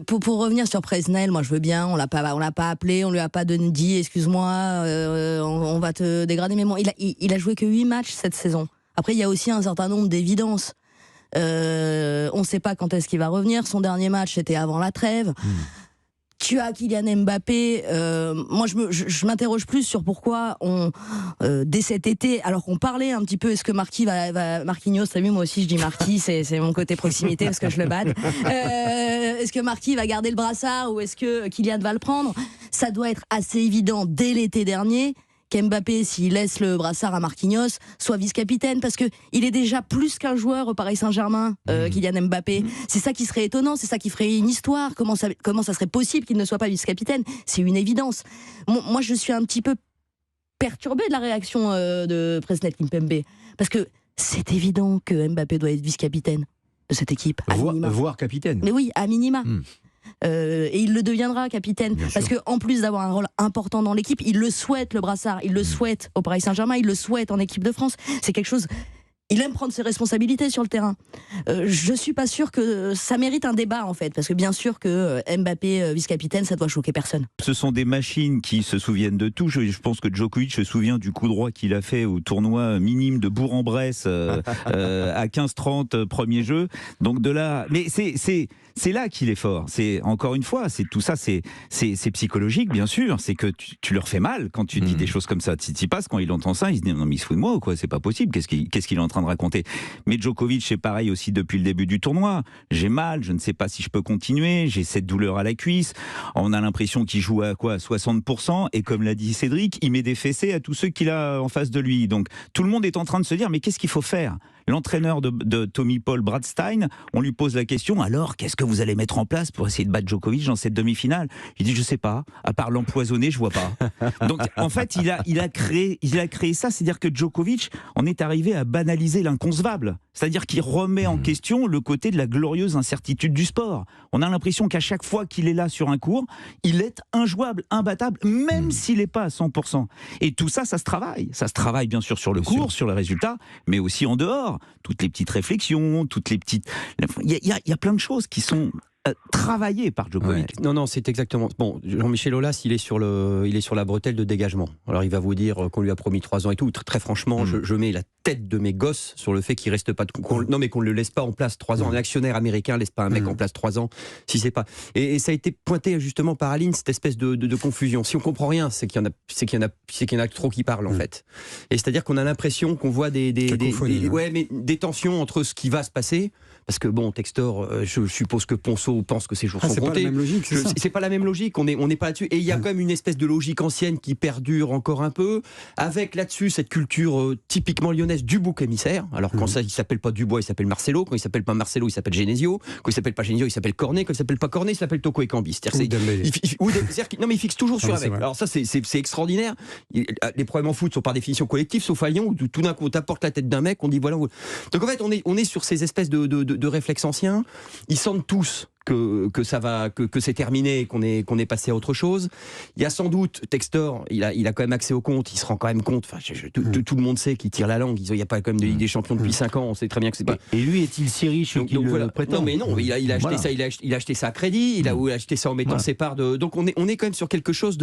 pour revenir sur Presnel, moi je veux bien, on l'a pas appelé, on lui a pas dit excuse-moi, on va te dégrader, mais bon, il a joué que 8 matchs cette saison. Après il y a aussi un certain nombre d'évidences. On ne sait pas quand est-ce qu'il va revenir. Son dernier match c'était avant la trêve. Tu as Kylian Mbappé. Moi, je m'interroge plus sur pourquoi dès cet été, alors qu'on parlait un petit peu, est-ce que Marquinhos, t'as vu, moi aussi je dis Marquis, c'est mon côté proximité parce que je le bade. Est-ce que Marquis va garder le brassard ou est-ce que Kylian va le prendre ? Ça doit être assez évident dès l'été dernier qu'Mbappé, s'il laisse le brassard à Marquinhos, soit vice-capitaine, parce que il est déjà plus qu'un joueur au Paris Saint-Germain, Kylian Mbappé. C'est ça qui serait étonnant, c'est ça qui ferait une histoire. Comment ça serait possible qu'il ne soit pas vice-capitaine ? C'est une évidence. Moi, je suis un petit peu perturbée de la réaction de Presnel Kimpembe, parce que c'est évident que Mbappé doit être vice-capitaine de cette équipe, voire capitaine. Mais oui, à minima. Et il le deviendra, capitaine, parce qu'en plus d'avoir un rôle important dans l'équipe, il le souhaite, le brassard, il le souhaite au Paris Saint-Germain, il le souhaite en équipe de France. C'est quelque chose... Il aime prendre ses responsabilités sur le terrain. Je suis pas sûre que ça mérite un débat, en fait, parce que bien sûr que Mbappé vice-capitaine, ça doit choquer personne. Ce sont des machines qui se souviennent de tout. Je pense que Djokovic se souvient du coup droit qu'il a fait au tournoi minime de Bourg-en-Bresse à 15-30 premier jeu. Donc de là, mais c'est là qu'il est fort. C'est encore une fois, c'est tout ça, c'est psychologique, bien sûr. C'est que tu leur fais mal quand tu dis des choses comme ça. Tsitsipas, quand il entend ça, il se dit non mais il se fout de moi ou quoi ? C'est pas possible. Qu'est-ce qu'il est en train de raconter ? Mais Djokovic, c'est pareil aussi depuis le début du tournoi. J'ai mal, je ne sais pas si je peux continuer. J'ai cette douleur à la cuisse. On a l'impression qu'il joue à quoi ? 60%. Et comme l'a dit Cédric, il met des fessées à tous ceux qu'il a en face de lui. Donc tout le monde est en train de se dire mais qu'est-ce qu'il faut faire ? L'entraîneur de Tommy Paul, Brad Stein, on lui pose la question, alors qu'est-ce que vous allez mettre en place pour essayer de battre Djokovic dans cette demi-finale ? Il dit je sais pas, à part l'empoisonner, je vois pas. Donc en fait il a créé ça, c'est-à-dire que Djokovic en est arrivé à banaliser l'inconcevable, c'est-à-dire qu'il remet en question le côté de la glorieuse incertitude du sport. On a l'impression qu'à chaque fois qu'il est là sur un court, il est injouable, imbattable, même s'il n'est pas à 100%. Et tout ça, ça se travaille bien sûr sur le court, sur les résultats, mais aussi en dehors. Toutes les petites réflexions, toutes les petites... Il y a plein de choses qui sont travaillées par Djokovic. Ouais. Non, c'est exactement... Bon, Jean-Michel Aulas, il est sur la bretelle de dégagement. Alors, il va vous dire qu'on lui a promis 3 ans et tout. Très franchement, je mets la tête de mes gosses sur le fait qu'il reste pas... qu'on ne le laisse pas en place 3 ans. Un actionnaire américain ne laisse pas un mec en place 3 ans, si c'est pas... Et ça a été pointé justement par Aline, cette espèce de confusion. Si on comprend rien, c'est qu'il y en a trop qui parlent, en fait. Et c'est-à-dire qu'on a l'impression qu'on voit des tensions entre ce qui va se passer, parce que bon, Textor, je suppose que Ponceau pense que ses jours sont comptés. C'est pas la même logique, c'est pas la même logique, on n'est pas là-dessus. Et il y a quand même une espèce de logique ancienne qui perdure encore un peu, avec là-dessus cette culture typiquement lyonnaise du bouc émissaire. Alors quand ça, il s'appelle pas Dubois, il s'appelle Marcelo. Quand il s'appelle pas Marcelo, il s'appelle Genesio. Quand il s'appelle pas Genesio, il s'appelle Cornet. Quand il s'appelle pas Cornet, il s'appelle Toko Ekambi. Mais il fixe toujours sur un mec. Alors ça, c'est extraordinaire. Les problèmes en foot sont par définition collectifs, sauf à Lyon, où tout d'un coup on t'apporte la tête d'un mec, on dit voilà. Donc en fait, on est sur ces espèces de réflexes anciens. Ils sentent tous que ça va, que c'est terminé, qu'on est passé à autre chose. Il y a sans doute Textor, il a quand même accès au compte, il se rend quand même compte. Enfin, tout le monde sait qu'il tire la langue. Il n'y a pas quand même de Ligue des Champions depuis 5 ans. On sait très bien que c'est pas. Et lui, est-il si riche qu'il le prétend ? Non, mais non. Il a acheté ça. Il a acheté ça à crédit. Il a acheté ça en mettant ses parts de. Donc on est quand même sur quelque chose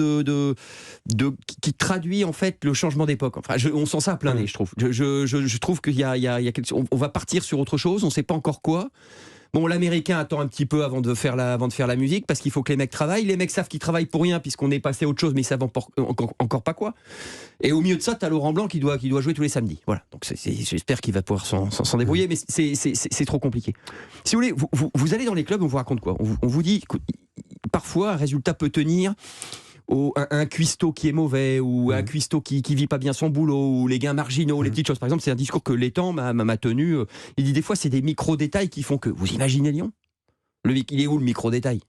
qui traduit en fait le changement d'époque. Enfin, on sent ça à plein nez, je trouve. Je trouve qu'il y a quelque chose. On va partir sur autre chose. On ne sait pas encore quoi. Bon, l'américain attend un petit peu avant de faire la musique, parce qu'il faut que les mecs travaillent. Les mecs savent qu'ils travaillent pour rien, puisqu'on est passé à autre chose, mais ils savent encore pas quoi. Et au milieu de ça, t'as Laurent Blanc qui doit jouer tous les samedis. Voilà. Donc j'espère qu'il va pouvoir s'en débrouiller, mais c'est trop compliqué. Si vous voulez, vous allez dans les clubs, on vous raconte quoi ? On vous dit que parfois un résultat peut tenir un cuistot qui est mauvais, ou un cuistot qui vit pas bien son boulot, ou les gains marginaux, les petites choses. Par exemple, c'est un discours que Létang m'a tenu. Il dit des fois, c'est des micro-détails qui font que... Vous imaginez Lyon ? Il est où le micro-détail ?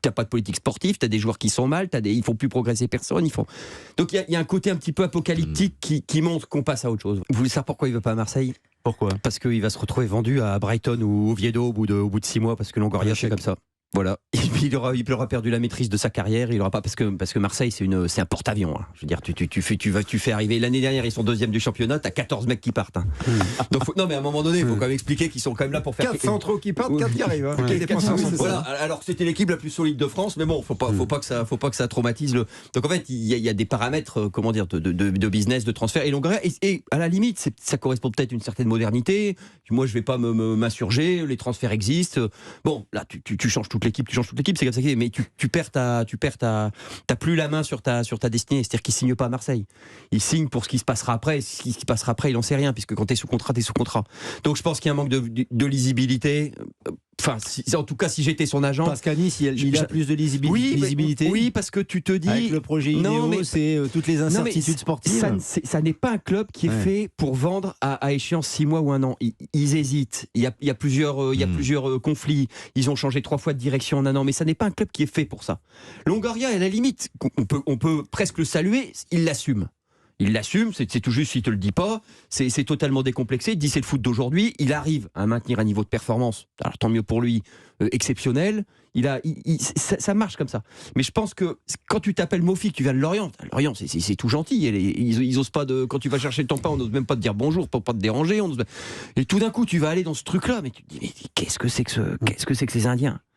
T'as pas de politique sportive, t'as des joueurs qui sont mal, ils font plus progresser personne. Donc il y a un côté un petit peu apocalyptique qui montre qu'on passe à autre chose. Vous voulez savoir pourquoi il veut pas à Marseille ? Pourquoi ? Parce qu'il va se retrouver vendu à Brighton ou Oviedo au bout de 6 mois, parce que Longoria c'est comme ça. Voilà. Et puis il aura perdu la maîtrise de sa carrière. Il aura pas parce que Marseille c'est un porte-avions. Hein. Je veux dire, tu fais arriver l'année dernière ils sont deuxième du championnat. T'as 14 mecs qui partent. Hein. Donc non mais à un moment donné il faut quand même expliquer qu'ils sont quand même là pour faire 4 centraux qui partent, 4 qui arrivent. Hein. Voilà. Alors que c'était l'équipe la plus solide de France, mais bon faut pas que ça traumatise le. Donc en fait il y a des paramètres comment dire de business, de transfert et Longoria et à la limite ça correspond peut-être à une certaine modernité. Moi je vais pas m'insurger. Les transferts existent. Bon là tu changes toute l'équipe, c'est comme ça qu'il est, mais tu perds t'as plus la main sur ta destinée, c'est-à-dire qu'il signe pas à Marseille. Il signe pour ce qui se passera après, ce qui se passera après, il en sait rien, puisque quand t'es sous contrat. Donc je pense qu'il y a un manque de lisibilité. Enfin, en tout cas, si j'étais son agent. Parce qu'à Nice, il a plus de lisibilité. Oui, parce que tu te dis. Avec le projet Ineos, c'est toutes les incertitudes sportives. Ça n'est pas un club qui est fait pour vendre à échéance 6 mois ou 1 an. Ils hésitent. Il y a plusieurs conflits. Ils ont changé 3 fois de direction en 1 an. Mais ça n'est pas un club qui est fait pour ça. Longoria, à la limite, on peut presque le saluer. Il l'assume. C'est tout juste s'il te le dit pas, c'est totalement décomplexé, il dit c'est le foot d'aujourd'hui, il arrive à maintenir un niveau de performance, alors tant mieux pour lui, exceptionnel, ça marche comme ça. Mais je pense que quand tu t'appelles Mofi, que tu viens de Lorient c'est tout gentil, ils osent pas quand tu vas chercher ton pain, on n'ose même pas te dire bonjour pour pas te déranger, et tout d'un coup tu vas aller dans ce truc là, mais tu te dis mais qu'est-ce que c'est que ces Indiens ?